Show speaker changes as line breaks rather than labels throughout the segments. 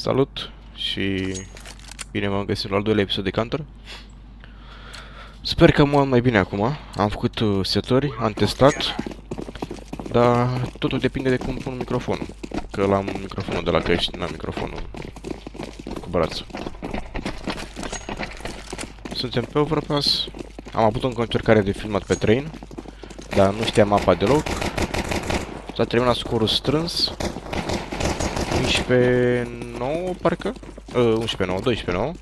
Salut și bine v-am găsit la al doilea episod de Counter. Sper că mă mai bine acum. Am făcut setări, am testat, dar totul depinde de cum pun microfonul. Că l-am microfonul de la căști, n-am microfonul cu brațul. Suntem pe Overpass. Am avut încă o încercare de filmat pe train, dar nu știam mapa deloc. S-a terminat scorul strâns. 11-9 parcă? 11-9, 12-9.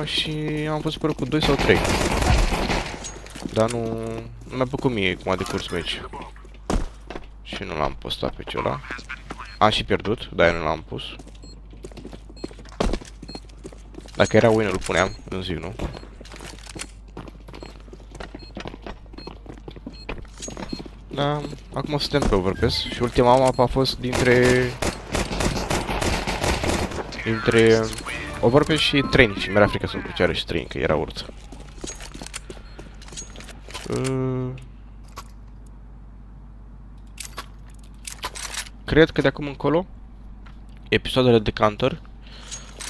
12-9 și am fost până cu 2 sau 3. Dar nu mi-a plăcut mie cum a decurs meci. Și nu l-am postat pe ăla. Am și pierdut, dar eu nu l-am pus. Dacă era win, îl puneam, nu zic nu. Da, acum suntem pe Overpass și ultima mapă a fost dintre Overpass și Train și mi-era frică să nu picioare și Train, că era urât. Cred că de acum încolo episoadele de Counter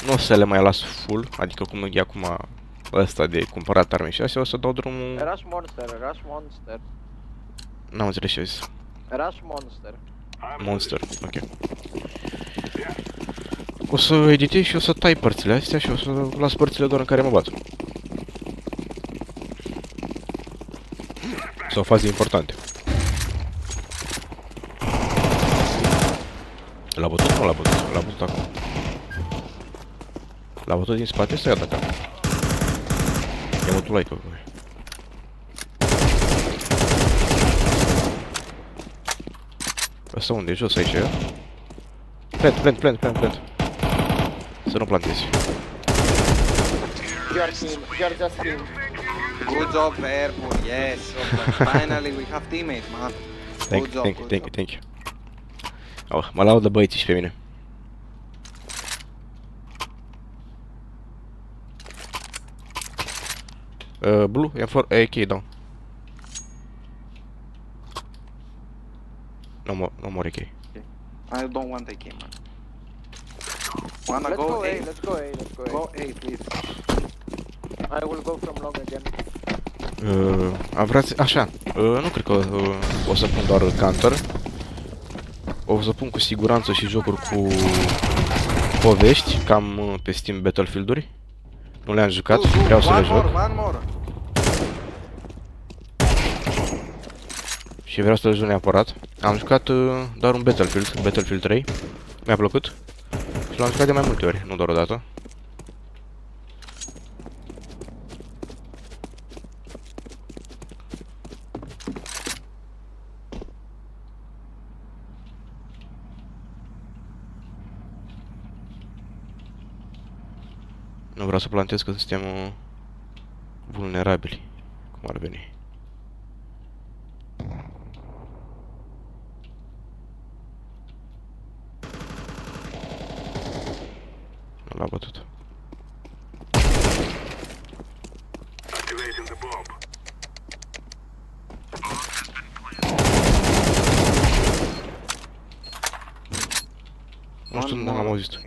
nu o să le mai las full, adică cum e acum ăsta de cumpărat arme și astea, o să dau drumul...
Rush monster.
N-am înțeles ce ai zis.
Rush monster.
Monster, ok. O să editez și o să tai părțile astea și o să las părțile doar în care mă bat. Sau faze importante. L-a bătut? Nu l-a bătut. L-a bătut acum. L-a bătut din spate sau i-a dat acum? I-a bătut like-ul. Asta unde e? Jos aici, e? Plant. Să nu plantezi.
You're just team.
Good job, Airborne, yes. Finally we have teammates, man.
Thank you. Oh, mă laudă băieții și pe mine. Blue, e for AK down. No more AK.
I don't want AK, man. Wanna
Let's
go
go
A?
A, let's go A.
Go A, please.
I will go from long again.
Vreați, așa, nu cred că o să pun doar Counter. O să pun cu siguranță și jocuri cu povești, cam pe Steam Battlefield-uri. Nu le-am jucat, vreau să le joc.
One more.
Și vreau să le joc neapărat. Am jucat doar un Battlefield 3. Mi-a plăcut. Și l-am jucat de mai multe ori, nu doar o dată. Nu vreau să plantez că suntem vulnerabili, cum ar veni. Nu l-a bătut. Nu știu, nu l-am auzit.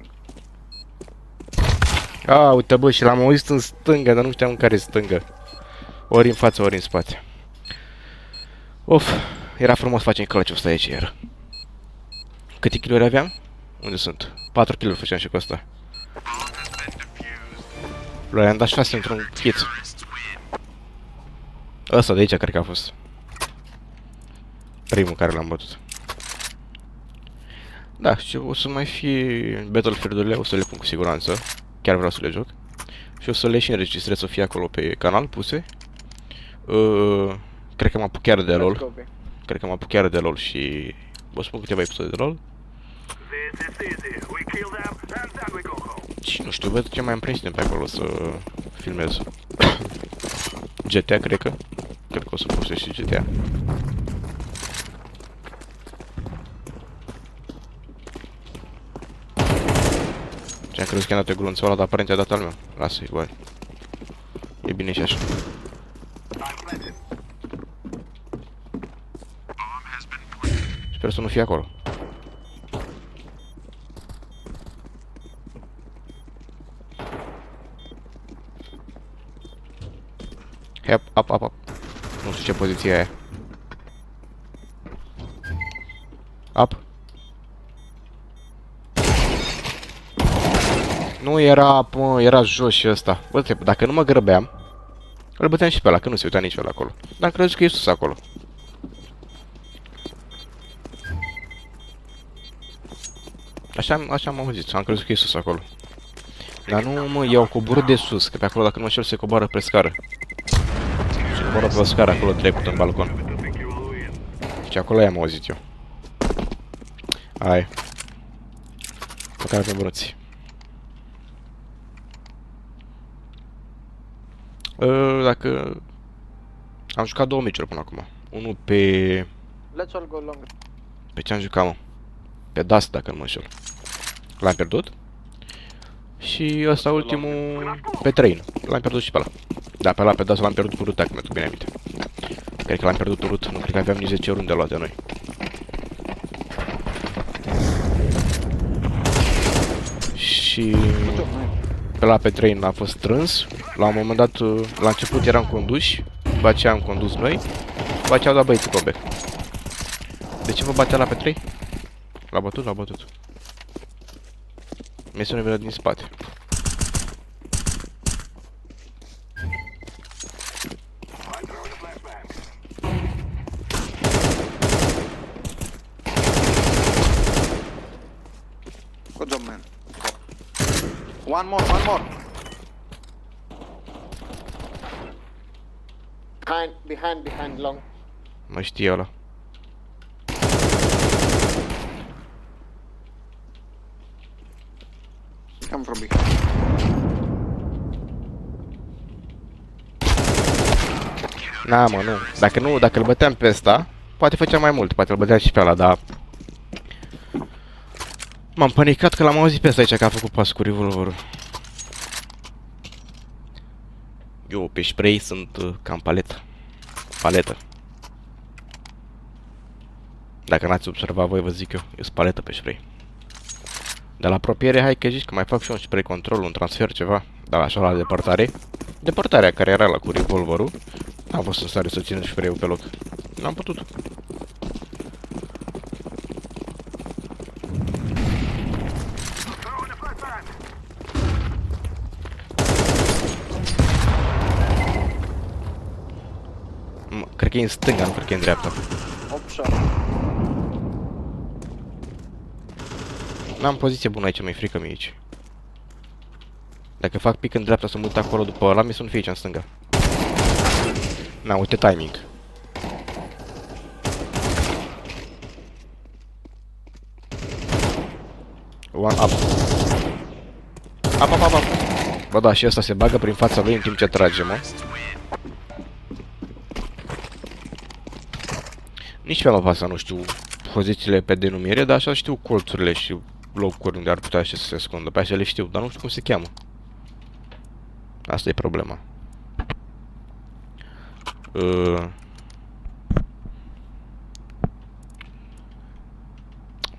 A, uite bă, și l-am auzit în stânga, dar nu știam în care stângă. Ori în față, ori în spate. Of, era frumos să facem clutch-ul ăsta aici iar. Câte kill-uri aveam? Unde sunt? 4 kill-uri făceam și cu ăsta. Le-am dat 6 într-un hit. Ăsta de aici cred că a fost primul care l-am bătut. Da, și o să mai fie Battlefield-urile, o să le pun cu siguranță. Chiar vreau să le joc. Și o să le și înregistrez să fie acolo pe canal puse. Cred că mă apuc chiar de LOL. Cred că mă apuc chiar de LOL și vă spun câteva episoade de LOL. Și nu știu, văd ce mai am prins timp pe acolo să filmez. GTA, cred că. Cred că o să postez și GTA. Ce-am crezut că i-am dat eu glonțul ăla, dar aparent i-a dat al meu. Lasă-i, băi. E bine și așa. Sper să nu fie acolo. Hep, up. Nu știu ce poziție e aia. Up. Nu era up, mă, era jos și ăsta. Bă, dacă nu mă grăbeam, îl băteam și pe ăla, că nu se uita nici ăla acolo. Dar am crezut că e sus acolo. Așa am auzit, am crezut că e sus acolo. Dar nu, mă, i-au coborât de sus, că pe acolo, dacă nu mă știu, se coboară pe scară. Și coboară pe o scară acolo drept în balcon. Și acolo i-am auzit eu. Hai. Măcar pe bănuți. Dacă... Am jucat 2 meciuri până acum. Unul pe...
Let's all go long.
Pe ce am jucat, mă? Pe Dust, dacă nu mă înșel. L-am pierdut. Și ăsta ultimul pe Train. L-am pierdut și pe ăla. Da, pe ăla pe Dust l-am pierdut urât, dacă mi-aduc bine aminte. Cred că l-am pierdut urât. Nu cred că aveam nici 10 runde luate noi. Și... Pe la pe Train a fost strâns. La un moment dat, la început eram conduși. După aceea am condus noi. După aceea au dat băieții comeback. De ce vă batea la pe 3? L-a bătut? L-a bătut. Mi-e sună venit din spate.
Good job, man. One more.
Behind long.
Mă știe ăla.
Come from behind.
Na, mă, nu. Dacă îl băteam pe ăsta, poate făceam mai mult. Poate îl băteam și pe ăla, dar... M-am panicat că l-am auzit pe ăsta aici că a făcut pas cu revolverul. Eu pe spray sunt cam paletă. Dacă n-ați observat voi, vă zic eu, sunt paletă pe spray. De la apropiere, hai că zici că mai fac și un spray control, un transfer, ceva. Dar așa la depărtare. Depărtarea care era la cu revolverul, n-am fost în stare să țin spray-ul pe loc. N-am putut. Cred că e în stânga, nu cred că e în dreapta.
Option.
N-am poziție bună aici, mi-e frică mie aici. Dacă fac pic în dreapta să mut acolo după ăla, mi să nu fie aici în stânga. Na, uite timing. One up. Up. Bă, da, și ăsta se bagă prin fața lui în timp ce trage, mă. Nici pe la fața nu știu pozițiile pe denumire, dar așa știu colțurile și locuri unde ar putea și să se ascundă. Pe așa le știu, dar nu știu cum se cheamă. Asta e problema.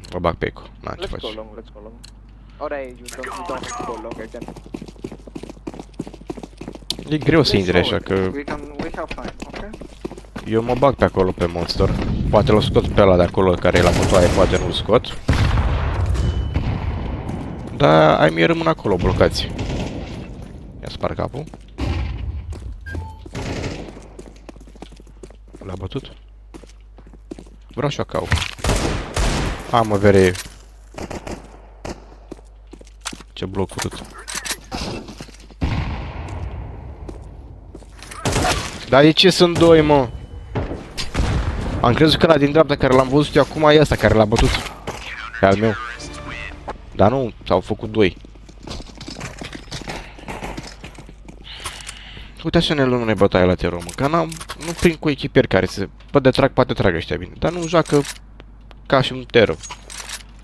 Vă bag pe eco. Na, ce
Let's
faci?
go long. Alright, you don't have to go long again.
E greu să intri așa că
We have time, okay?
eu mă bag pe acolo pe monster. Poate l-o scot pe ăla de acolo care e la motoaie, poate nu-l scot. Dar ai mie rămân acolo blocați. Ia spar capul. L-a bătut? Vreau și o cau. Mă, vere. Ce bloc urât. Dar de ce sunt doi, mă? Am crezut că ăla din dreapta care l-am văzut eu acum e ăsta care l-a bătut. Pe al meu. Dar nu, s-au făcut doi. Uite așa ne luăm noi bătaie la tero, mă. Că nu prind cu echipieri care se... Poate trag ăștia bine. Dar nu joacă ca și un tero.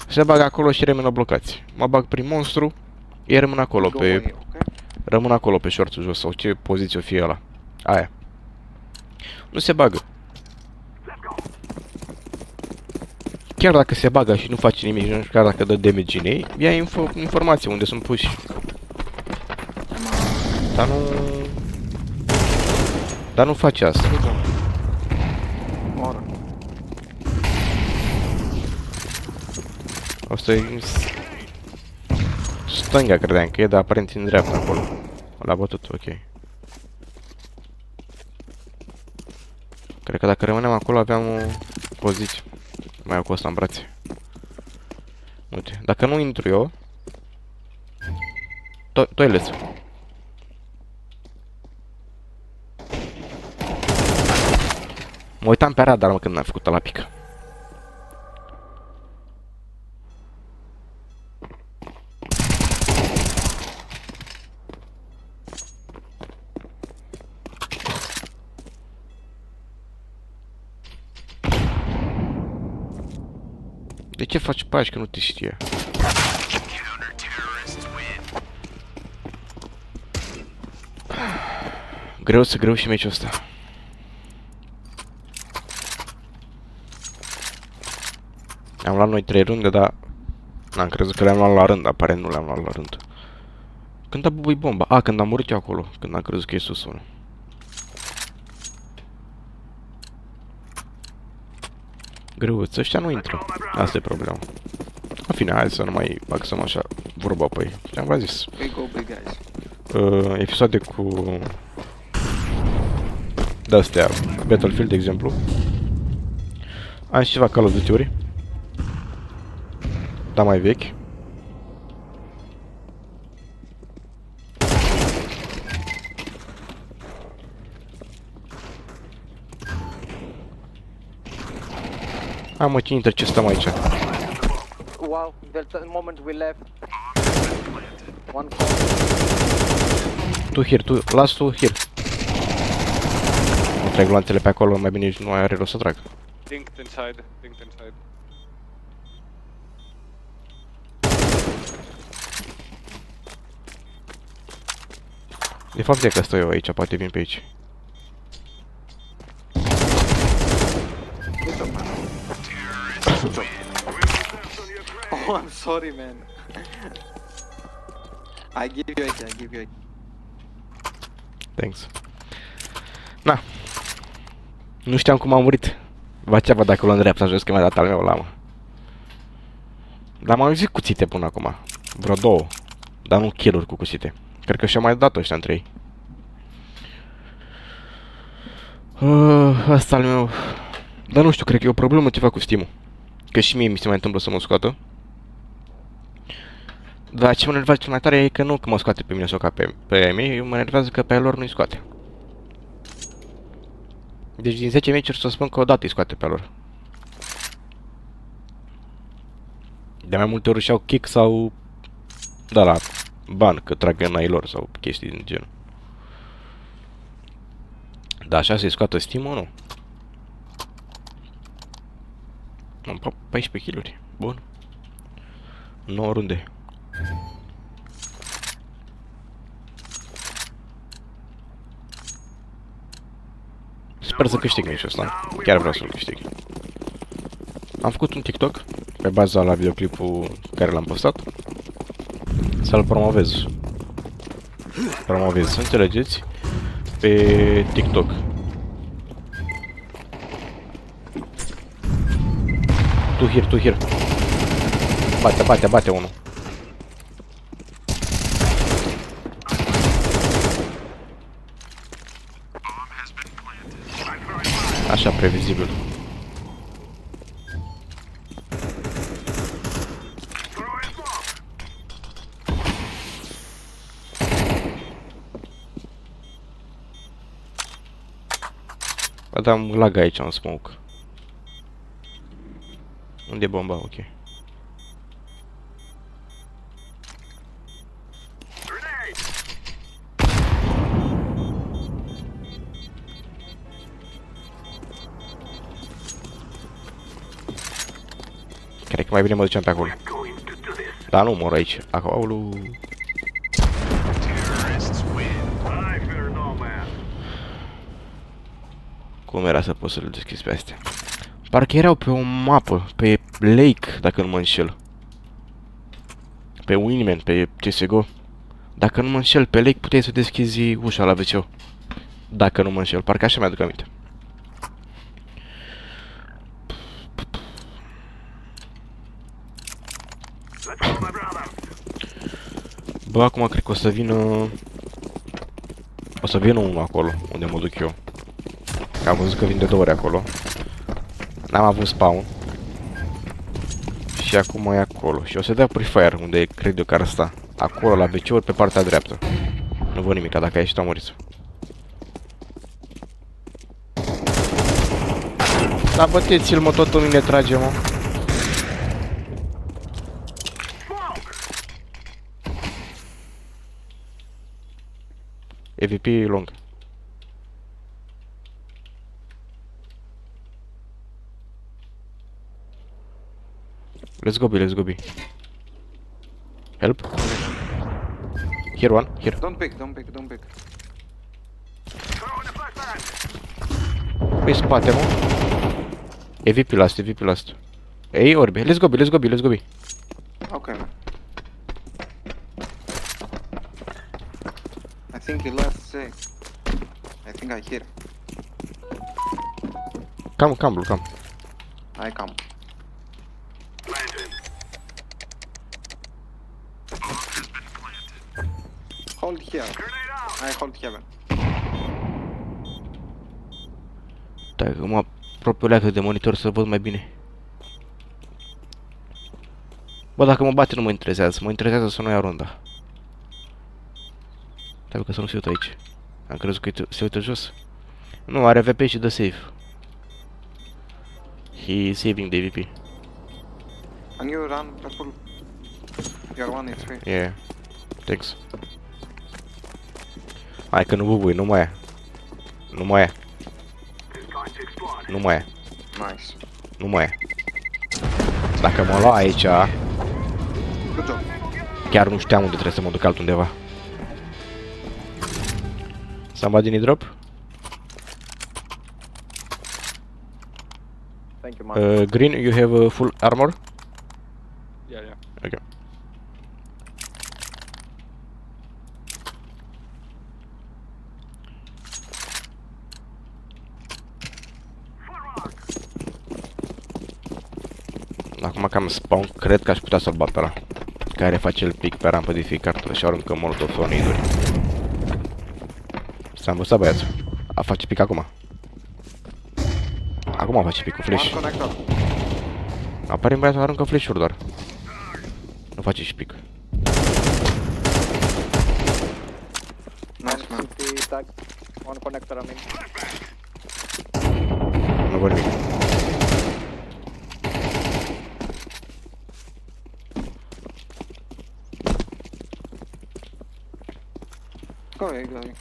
Se bagă acolo și rămână blocați. Mă bag prin monstru, ei rămân acolo pe... Rămân acolo pe short-ul jos sau ce poziție o fie ăla. Aia. Nu se bagă. chiar dacă se bagă și nu face nimic, nu știu, chiar dacă dă damage în ei, ia informație unde sunt puși. Dar nu... Dar nu face asta.
Mor.
Asta e... Stânga credeam că e, dar aparent e în dreapta acolo. L-a bătut, ok. Cred că dacă rămânem acolo aveam o poziție. Mai au cu ăsta în brațe. Uite, dacă nu intru eu... Toilet. Mă uitam pe radar, mă, când am făcut la pică. De ce faci pași că nu te știe? Greu și meciul ăsta. Am luat noi 3 runde, dar n-am crezut că le-am luat la rând, aparent nu le-am luat la rând. Când a bubui bomba? A, când am murit eu acolo, când am crezut că e sus unul. Greuți, ăștia nu intră. Asta e problema. În fine, hai să nu mai baxăm așa vorba pe ei. Ce-am v-a zis?
We go big guys.
Episoade cu... de-astea, Battlefield, de exemplu. Am și ceva Call of Duty-uri. Dar mai vechi. Mă, cine intră, ce stăm aici?
Wow, the moment we left. One call.
Tu here, tu, las tu here. Nu trag lanțele pe acolo, mai bine nu are rost să trag.
Linked inside, linked inside.
De fapt e că stau eu aici, poate vin pe aici.
Oh, I'm sorry, man. I give you a, I give you a.
Thanks. Na. Nu știam cum am murit. Va ce văd acolo în dreapta jos că mi-a dat al meu la mă. Dar m-am auzit cuțite până acum. Vreo 2. Dar nu kill-uri cu cuțite. Cred că și-au mai dat ăștia între ei. Asta al meu. Dar nu știu, cred că e o problemă ceva cu Steam-ul. Că și mie mi se mai întâmplă să mă scoată. Dar ce mă enervează cel mai tare e că nu că mă scoate pe mine sau ca pe ei mei, mă enervează că pe lor nu-i scoate. Deci din 10 meciuri să spun că odată îi scoate pe lor. De mai multe ori și-au kick sau... Da, la ban, că trag în ai lor sau chestii din genul. Da, așa să-i scoată Steam-ul, nu. Am 14 kill-uri. Bun. 9 runde. Sper să câștig meciul ăsta. Chiar vreau să-l câștig. Am făcut un TikTok pe baza la videoclipul care l-am postat. Să-l promovez. Promovez, să înțelegeți, pe TikTok. Tu here. Bate unul. Așa, previzibil. Bă, am lag aici în smoke. Unde e bomba? Ok. Cred că mai bine mă duceam pe acolo. Dar nu mor aici. Acolo. Cum era să pot să le deschizi pe astea? Parcă erau pe o mapă, pe Lake, dacă nu mă înșel. Pe Winman, pe CSGO. Dacă nu mă înșel, pe Lake puteai să deschizi ușa la WC. Dacă nu mă înșel, parcă așa mi-aduc aminte. Bă, acum cred că o să vină... O să vină unul acolo, unde mă duc eu. Că am văzut că vin de 2 ori acolo. N-am avut spawn. Și acum e acolo. Și o să dea Prefire, unde cred eu că ar sta. Acolo, la WC-uri, pe partea dreaptă. Nu văd nimic, dacă a ieșit, a murit. Da, băteți-l, mă, tot în mine trage, mă. EVP long. Let's go B, let's go B. Help. Here one, here.
Don't pick, don't pick, don't pick.
Păi spate, mă. EVP last, EVP last. Ei, orbe. Let's go B, let's go B, let's go B.
Okay. I think he left safe. I think I hear.
Come, come, blue, come.
I come. Hold here. I hold heaven.
Dacă mă apropiu o leacă de monitor să văd mai bine. Bă, dacă mă bate nu mă interesează. Mă interesează să nu ia runda. Trebuie că să nu se uită aici. Am crezut că se uită jos. Nu, are VP și dă save. He is saving the VP.
And you run, purple. Your one is free.
Yeah. Thanks. Hai că nu bubui, nu mai e. Nu mai e. Nu mai e.
Nice.
Nu mai e. Dacă mă lua aici,
Good job.
chiar nu știam unde trebuie să mă duc altundeva. Somebody need drop?
Thank you, man.
Green, you have full armor?
Yeah, yeah.
Okay. Acum că am spawn, cred că aș putea să-l bat pe ăla. Care face el pic pe rampă de fiecare dată și aruncă molotov sau niduri. S-a învățat băiatul. A face pic acum. Acum face pic cu
One
flash.
connector.
Apare băiatul, aruncă flash-uri doar. Nu face și pic.
Nice man.
CT tag. One connector, I mean.
Nu văd nimic.
Go away, go away.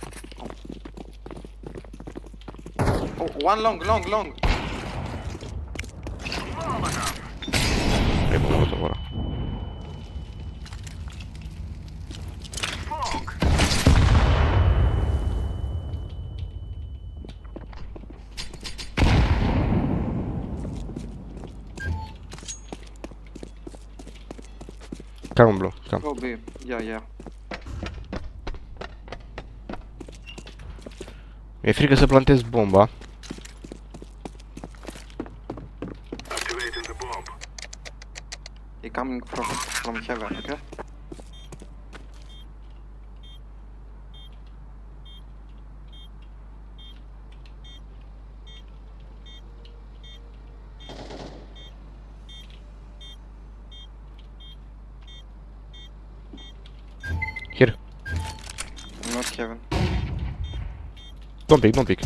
Oh, one long, long, long.
E bun molotov ăla. Come on, blue, come.
Go B. Yeah, yeah.
Mi-e frică să plantez bomba.
He coming from heaven, okay?
Here.
Not heaven.
Don't pick, don't pick.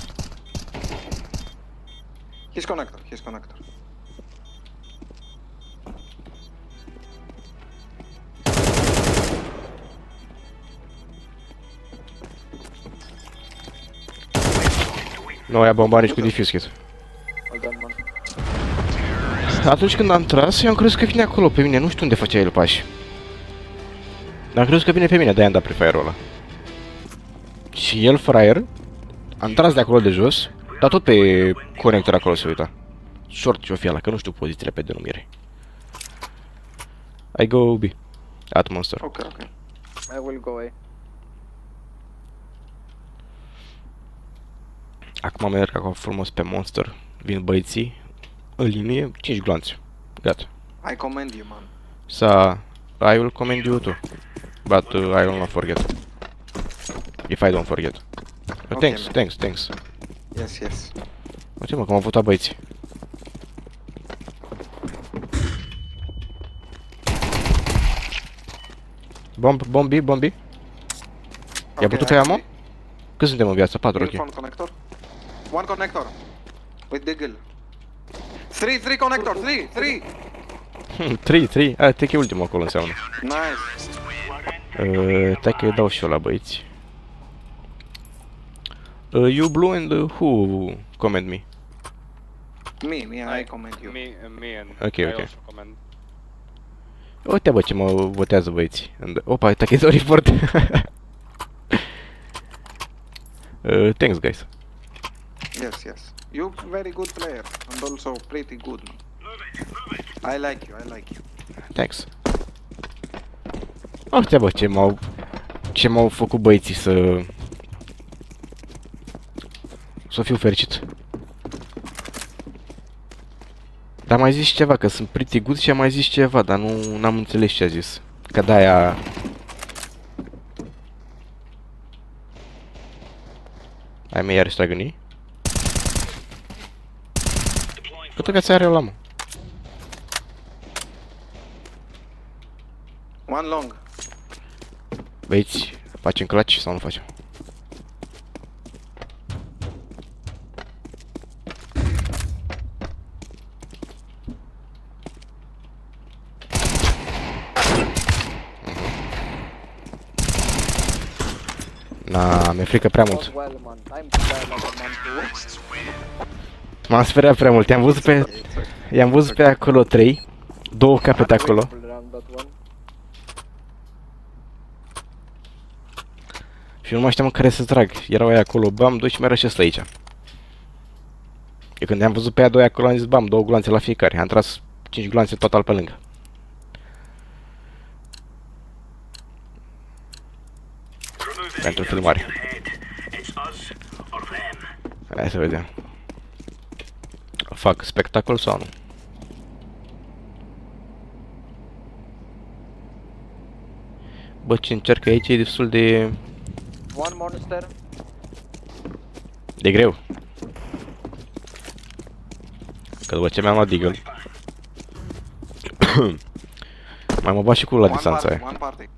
He's connector, he's connector.
Nu ia bomba nici cu defuse kit.
Well done, man.
Atunci când am tras, eu am crezut că vine acolo pe mine, nu știu unde făcea el pași. Dar am crezut că vine pe mine, de-aia am dat prefire-ul ăla. Și el, fraier, am tras de acolo de jos, dar tot pe conector acolo se uita. Short ce-o fi ăla, că nu știu pozițiile pe denumire. I go B. At monster.
Okay, okay.
I will go A.
Acum merg acolo frumos pe monster. Vin băieții. În linie, 5 gloanțe. Gata.
I commend you, man.
So, I will commend you too. But I will not forget. If I don't forget.
Okay,
Thanks,
man.
thanks.
Yes, yes.
Uite mă, că m-au votat băieții. Bombi. I-a bătut pe ammo? Cât suntem în viață? 4, ok.
Phone connector. One connector. With Deagle. Three connector, three.
3. Te că e ultimul acolo înseamnă.
Nice.
Stai că îi dau și eu la băieți. You blue and who comment me?
Me, I commend you.
Me and
Ok,
I
ok.
also commend.
Uite bă ce mă votează băieții. Opa, uite că e doar report. Thanks guys.
Yes, yes. You very good player and also pretty good, man. I like you.
Thanks. Uite bă ce m-au făcut băieții să fiu fericit. Dar mai zis ceva, că sunt pretty good și am mai zis ceva, dar n-am înțeles ce a zis. Că de-aia... Ai mei iar stragănii? Câtă viață are ăla, mă?
One long.
Băieți, facem clutch sau nu facem? Na, mi-e frică prea mult.
Not well, man. Time to die like a man too.
M-am speriat prea mult. I-am văzut pe acolo 3. 2 capete acolo.
Around that one.
Și nu mai știam în care să trag. Erau aia acolo, bam, 2 și mai era și ăsta aici. Eu când am văzut pe aia 2 acolo am zis, bam, 2 gloanțe la fiecare. Am tras 5 gloanțe total pe lângă. Pentru filmare. Hai să vedem. Fac spectacol sau nu? Bă, ce încerc aici e destul de
One monster.
greu. Că după ce mi-am luat Deagle mai mă bat și cu la distanța aia.
One party.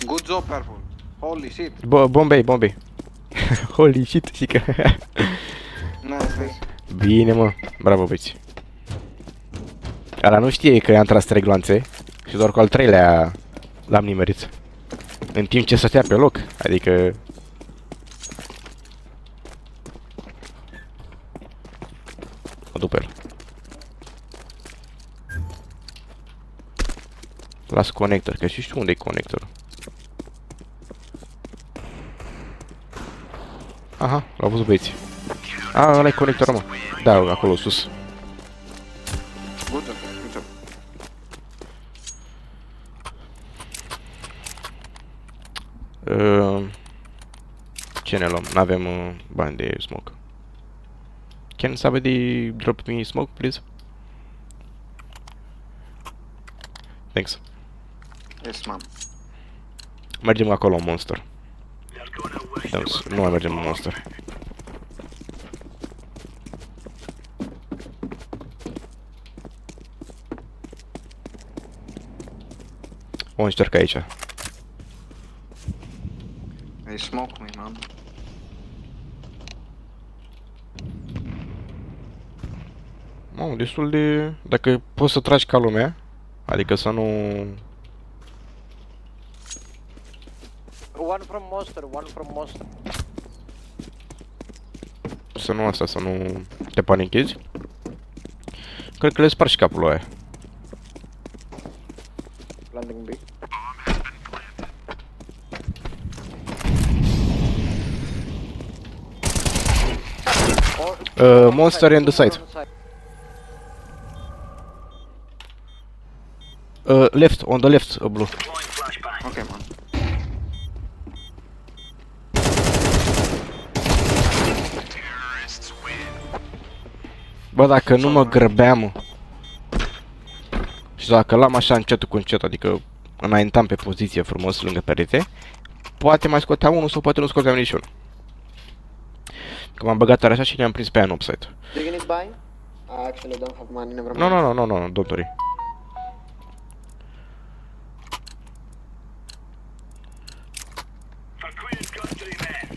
Good job, Purple. Holy shit.
Bombay. Holy shit, și că...
Nice.
Bine, mă. Bravo, băieți. Ala nu știe că i-am tras 3 gloanțe și doar cu al 3-lea l-am nimerit. În timp ce stătea pe loc, adică... Mă duc pe el. Las conector, că și știu unde e conectorul. Aha, l-au văzut băieții. A, ăla e conectorul, mă. Da, acolo, sus.
Good job.
Ce ne luăm? N-avem bani de smoke. Can somebody drop me smoke, please? Thanks.
Yes, man.
Mergem acolo în monster. Nu mai mergem în monster. O încerc aici.
They smoke me, man.
Mamă, destul de... Dacă poți să tragi ca lumea, adică să nu...
One from monster.
Să nu asta, să nu te panichezi. Cred că le spar și capul lui ăia.
Landing B.
Monster in the side. Left, on the left, blue.
Okay, man.
Bă, dacă nu mă grăbeam și dacă l-am așa încetul cu încet, adică înaintam pe poziție frumos lângă perete, poate mai scoteam unul sau poate nu scoteam niciunul. Că m-am băgat tare așa și ne-am prins pe aia în upside.
Do you need buy? I actually don't have money, never mind.
No, don't worry.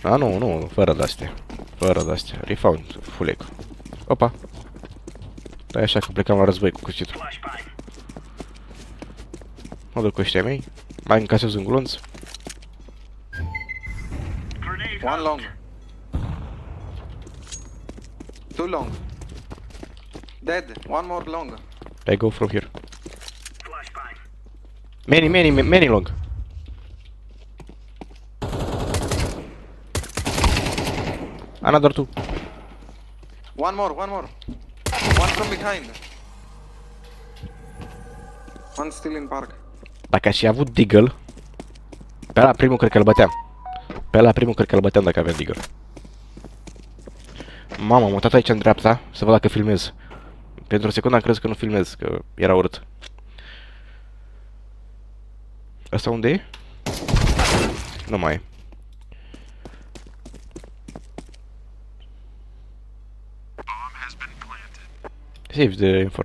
A, nu, fără de-astea. Fără de-astea. Refound, fuleg. Opa. Da, așa că plecam la război cu cuțitul. Mă duc cu ăștia mei. Mai încasez un glonț.
One long. Two long. Dead. One more long.
I go from here. Many long. Another two.
One more. One from behind. One still in park.
Dacă aș fi avut Deagle, pe ăla primul cred că îl băteam. Dacă aveam Deagle. Mamă, am mutat aici în dreapta să văd dacă filmez. Pentru o secundă am crezut că nu filmez, că era urât. Asta unde e? Nu mai e. Save de info.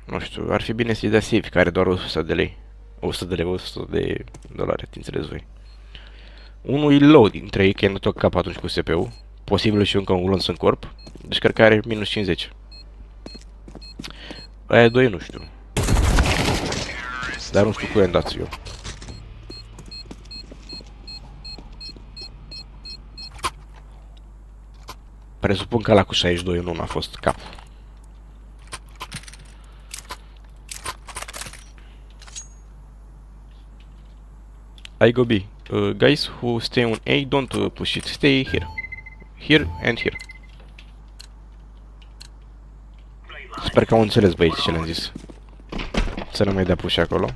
Nu știu, ar fi bine să-i dea save, care are doar 100 de lei. 100 de dolari, te înțeles voi. Unul e low dintre ei, că e nu tot cap atunci cu CPU. Posibil și încă un glonț în corp. Deci cred că are minus 50. Aia 2 nu știu. Dar nu știu cu i-am dat eu. Presupun că ăla cu 62 nu a fost cap. I go B. Guys who stay on A, don't push it. Stay here. Here and here. Sper că au înțeles băieți ce le-am zis. Să nu mai dea push acolo.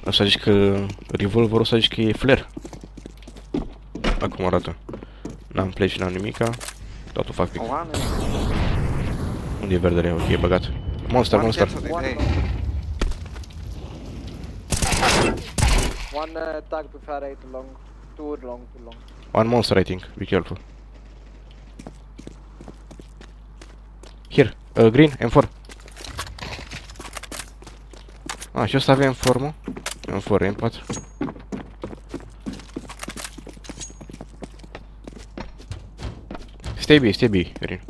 O să zici că revolverul o să zici că e flare. Acum arată. N-am play și n-am nimica. Totul fac pic.
One.
Unde e verdele? Ok, e băgat. Monster.
Hey.
One tag to far right long. Too long.
One monster, I think. Be careful. Here. Green, M4. Și ăsta avea M4, mă? M4, M4. Stay B, Green.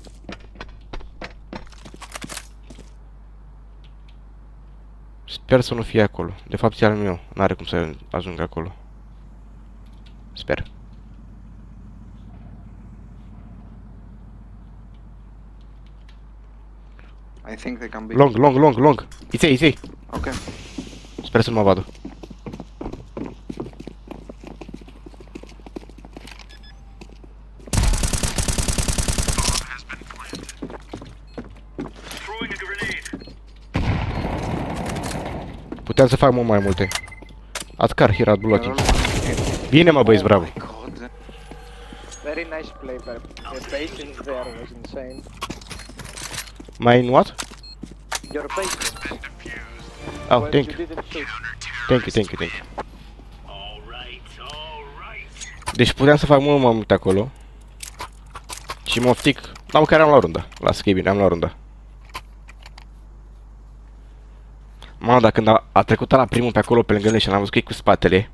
Sper să nu fie acolo. De fapt e al meu. N-are cum să ajung acolo. Sper.
I think they can be.
Long. It's A.
Okay.
Sper să nu mă vadă. Puteam să fac mult mai multe. Atcar, here at blocking. Bine mă băieți, bravo.
God.
Very nice play, but the patience there was insane.
Mai in what?
Your patience.
Oh,
When
thank
you
you.
didn't shoot.
Thank you. Deci puteam să fac mult mai mult acolo. Și mă oftic. La măcar am la runda. Lasă că e bine, am la runda. Mamă, dar când a trecut la primul pe acolo pe lângă mine și l-am văzut că e cu spatele.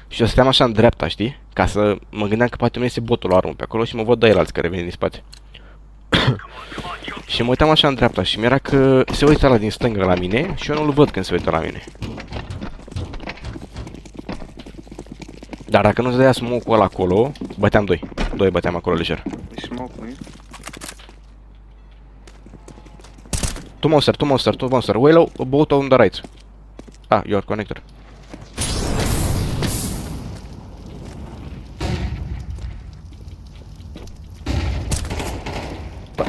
Și eu stăteam așa în dreapta, știi? Ca să mă gândeam că poate nu este botul la armă pe acolo și mă văd de alții care vin din spate. Și mă uitam așa în dreapta și mi-era că se uită ăla din stânga la mine și eu nu-l văd când se uită la mine. Dar dacă nu-ți dădea smoke-ul ăla acolo, băteam 2. 2 băteam acolo lejer.
We smoke me.
Two monster. Way low, both on the right. Ah, you are connected.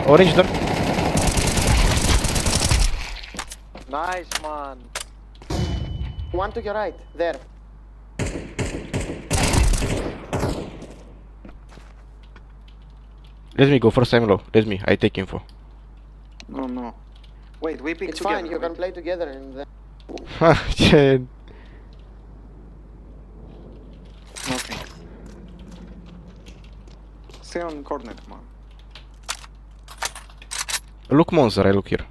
Orange door.
Nice, man.
One to your right, there.
Let me go first time low. Let me, I take info.
No. Wait, we pick
It's
together.
fine, you can play together and then...
Ha, ce...
Nothing. Stay on corner, man.
Look monster, I look here.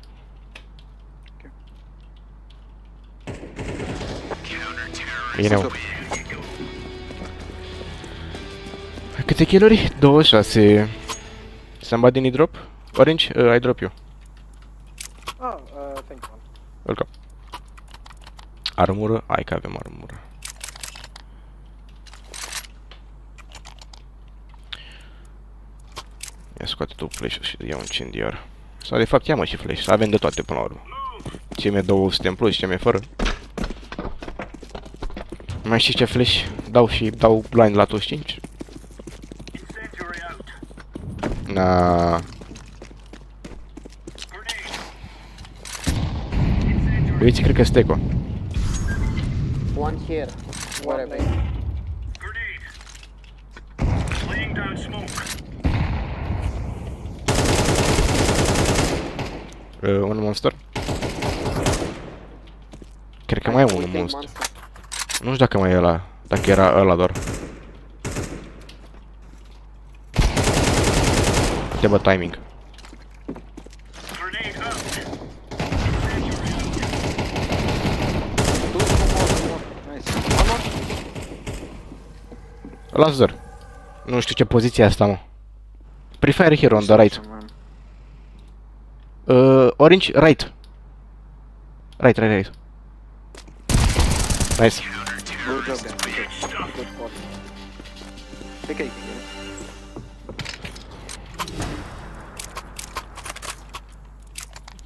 Bine, mă. Câte kill-uri? 26. Somebody need drop? Orange? I drop you.
Oh, thank you, man.
Welcome. Armură? Hai că avem armură. Ia scoate tu flash-ul și ia un incendiar. Sau de fapt ia-mă și flash, avem de toate până la urmă. Ce mi-e 200 în plus, ce mi-e fără. Mai știi ce flash? Dau blind la toți 5. Na. Uite, cred că steco.
One here,
One
wherever.
main.
Un monster. Cred că mai e unul
Take
monster.
monster.
Nu știu dacă mai e ăla. Dacă era ăla doar. Trebuie timing.
Nice. One more.
Ăla zăr. Nu știu ce poziție e asta, mă. Prefire hero on the right.
Man.
Orange, right. Right. Nice.
Good job, then. Good call. Take it.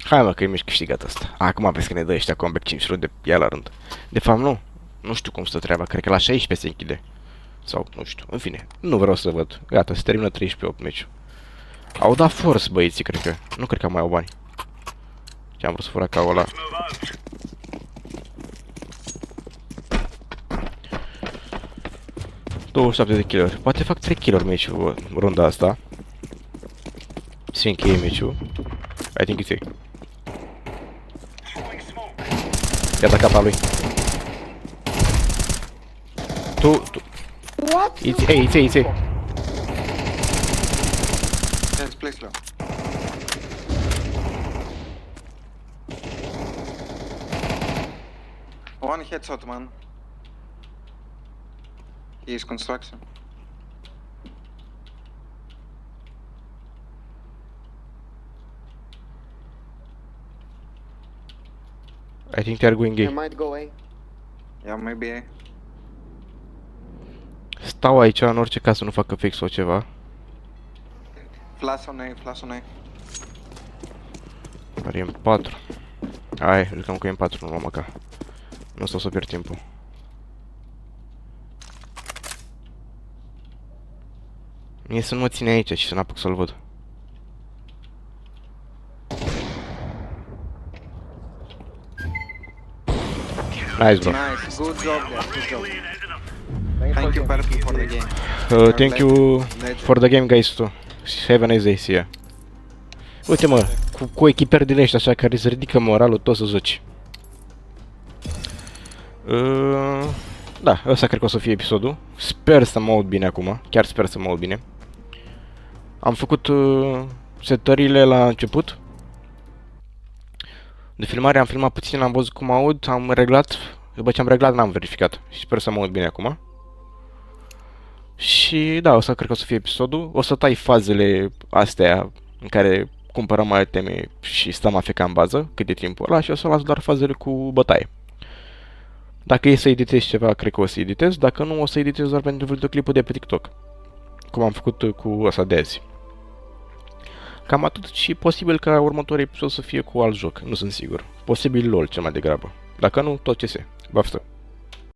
Hai mă că e mici câștigat asta. Acum vezi că ne dă ăștia comeback 5 runde ia la rând. De fapt nu. Nu știu cum stă treaba. Cred că la 16 se închide. Sau nu știu. În fine. Nu vreau să văd. Gata, se termină 13-8 meciul. Au dat force băieții, cred că. Nu cred că mai au bani. Ce am vrut să fura ca ăla. ...27 de kill-uri. Poate fac 3 kill-uri meciul runda asta. Se încheie meciul. I think it's A. Ia da capa lui. Tu...
What?
It's A.
Yes, play slow. One headshot, man. He is construction.
I think they are going
I
A.
might go A.
Yeah, maybe A.
Stau aici în orice caz să nu facă fix sau ceva.
Flash on A, flash on A.
Are M4. Hai, jucăm cu M4, nu luăm măcar. Nu stau să pierd timpul. Mie să nu mă ține aici și să n-apuc să-l văd. Nice, bro.
Nice, good job, guys, good job.
Thank
Thank you,
you.
Perpi, for the game.
Thank you for the game, guys, too. Have a nice day, see ya. Uite, mă, cu echipări din ăștia așa care îți ridică moralul, tot să joci. Da, ăsta cred că o să fie episodul. Sper să mă aud bine acum, chiar sper să mă aud bine. Am făcut setările la început. De filmare am filmat puțin, am văzut cum aud, am reglat. După ce am reglat n-am verificat și sper să mă aud bine acum. Și da, ăsta cred că o să fie episodul. O să tai fazele astea în care cumpărăm mai teme și stăm AFK în bază, cât e timpul ăla, și o să las doar fazele cu bătaie. Dacă e să editez ceva, cred că o să editez. Dacă nu, o să editez doar pentru videoclipul de pe TikTok. Cum am făcut cu ăsta de azi. Cam atât și posibil ca următorul episod să fie cu alt joc. Nu sunt sigur. Posibil LOL cel mai degrabă. Dacă nu, tot CS. Baftă!